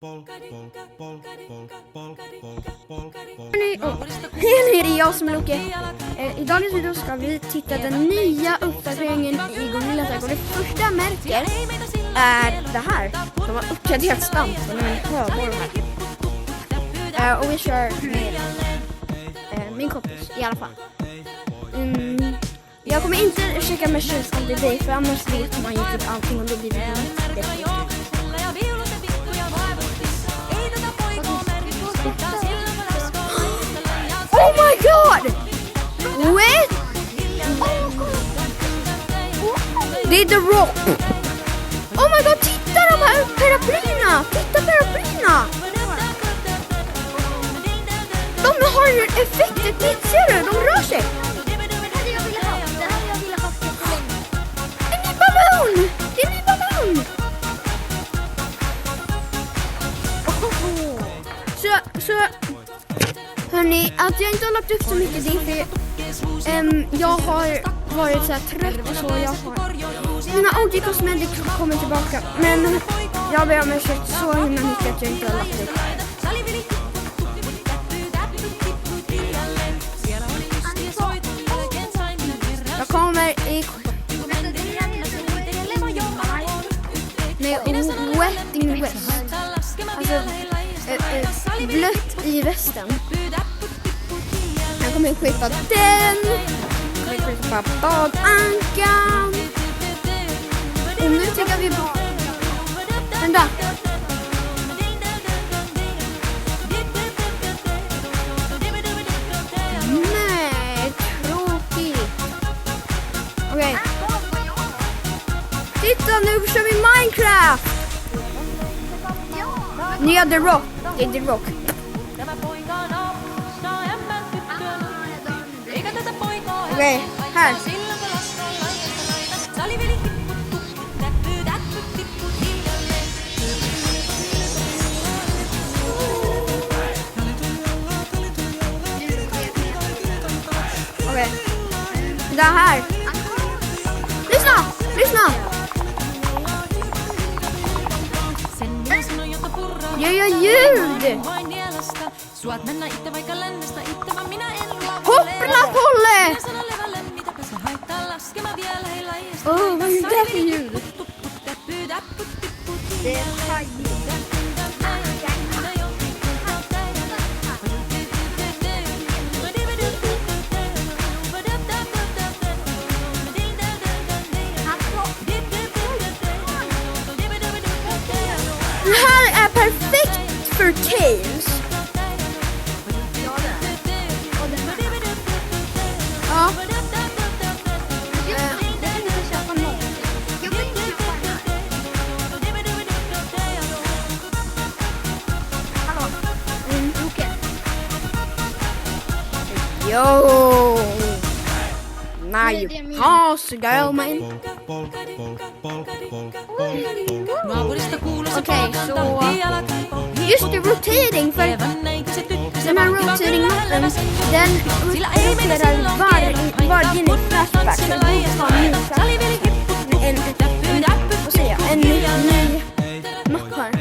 Hej, det är jag som är Loke. I dagens video ska vi titta den nya uppdateringen i Gorilla Tag. Och det första jag märker är det här. De har uppgraderat stampen med en sjöborr här. Och vi kör med min kompis i alla fall. Jag kommer inte checka med kylskåp i dig, för annars vet man ju typ allting och då blir det Oh my god! Wait! Det är The Rock! Oh my god, titta de här paraplyerna! Titta paraplyerna! De har ju effekter, ser du? De rör sig! En ny ballon! Det är en ny ballon! Så hörni, att jag inte har lagt upp så mycket det är för jag har varit så här trött och så. Mina OG Cosmetics kommer tillbaka, men jag ber om ursäkt så himla mycket att jag inte har lagt upp. Jag kommer i med Wetting West. Alltså blött i västen. Jag kommer klippa den. Jag kommer klippa badankan. Och nu tycker vi bara vänta. Nej, tråkigt. Okej. Titta, nu kör vi Minecraft. Nya The Rock. Det är The Rock. Okej, här. Okej. Det här. Lyssna! Lyssna! Jag gör ljud! Hoppla Polle! Vad är det för ljud? Det är hajljud. Det här är perfekt för Tails. Ja. Yo! Now you pass, girl, man. Okej, så just det, rotating, för den här rotating-mappen, den roterar varje ny flashback. Så det är en ny mapp här.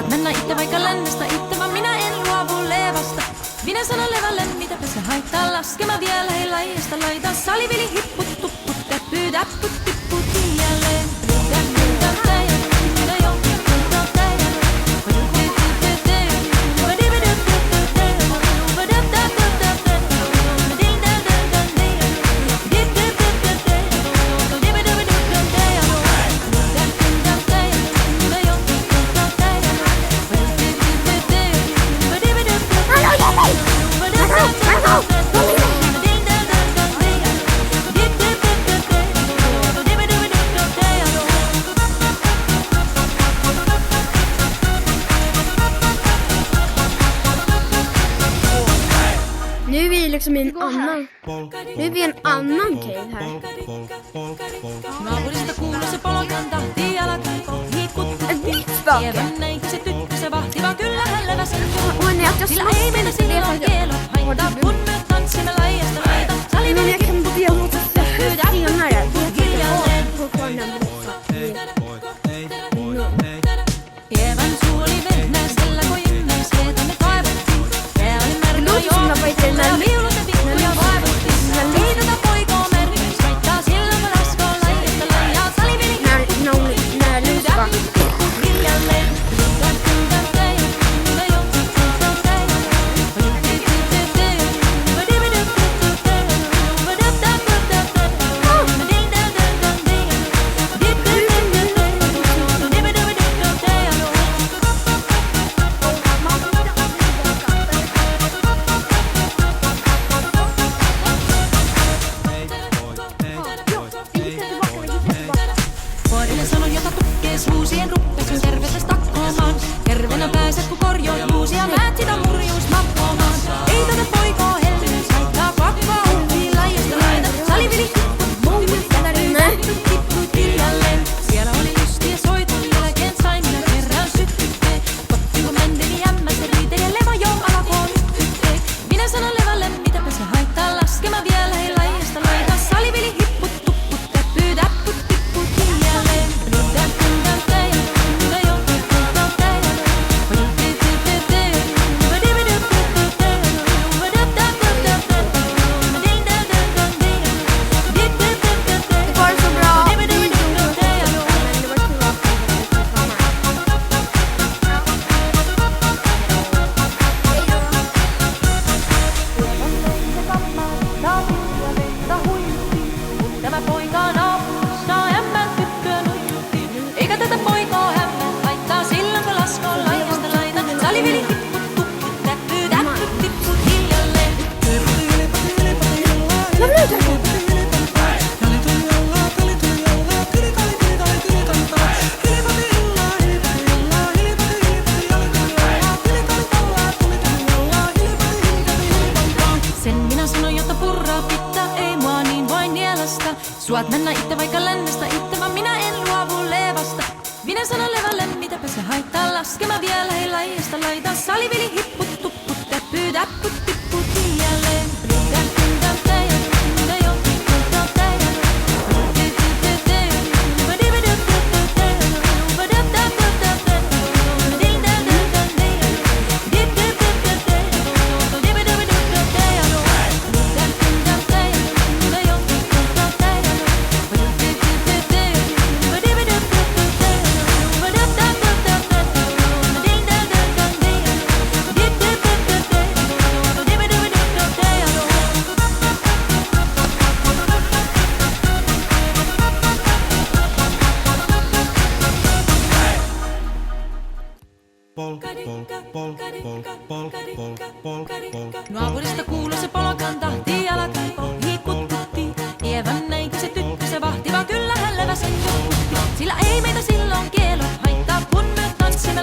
Saat mennä itse vaikka lännestä itse, vaan minä en luovu levasta. Minä sanon levälle, mitäpä se haittaa, laskema vielä hei laijasta laita. Salivili hipput tupput, täppy täpput tipput jälleen. Nu är vi liksom i en annan... Nu är vi i en annan cave här. Naapurista kuuluu se polkan tahti jalkaipo hiikuttu. Tiedän näinkö se tyttö se vahti, vaan kyllä hän leväsi. Sillä ei mennä silloin kielot haittaa, kun me tanssimme laijasta laita. Men jag kan börja låta senare. Hiljalleen. Kevän suu oli vehnäisellä, kun ihmeiskeitä me kaivattiin. Pää oli märkä juomattiin, ja viulut ja pikkuja vaivuttiin. Ei tätä poikoo merkitys haittaa, silloin kun raskoon laijasta laijaa. Salivili hiljalleen. Vuodelle sanon, jota tukkee suusien ruppesun tervetes takkoomaan. Terveenä pääset, kun korjoin uusia, näet sitä murjuus mappomaan. Ei tätä poikoo hellyys haittaa, pakkoa huutiin laijasta laita. Salivili tipput hiljalleen. Siellä oli lystiä soiton jälkeen, sain minä kerran syttyttee. Kotti kun mänteli jämmässä riitelee, leva jo alakoon yttyttee. Minä sanon levälle, mitäpä se haittaa, laskema vielä hei laijasta laita. Salivili hipput tupput, täppy täpput tipput hiljalleen. Det går så bra. Men det var tur att Tämä poika on avusta, ämmän tyttöä nuijutti. Eikä tätä poikoo hämmän haittaa, silloin kun laskoon laijasta laita. Salivili hipput tupput, täppy täpput tipput hiljalleen. Jag blir ute. Sen minä sanon, jotta purraa pitää, ei mua niin voi nielasta. Suat mennä itse vaikka lännestä itse, vaan minä en luovu levasta. Minä sanon levälle, mitäpä se haittaa, laskema vielä hei laijasta laita. Salivili hipput tupput, täppy täpput tipput hiljalleen. Naapurista kuuluu se polkan tahti jalkaipo hiikututti. Tievän näinkö se tyttö se vahti, vaan kyllä hän leväsi. Sillä ei meitä silloin kielot haittaa, kun me tanssimme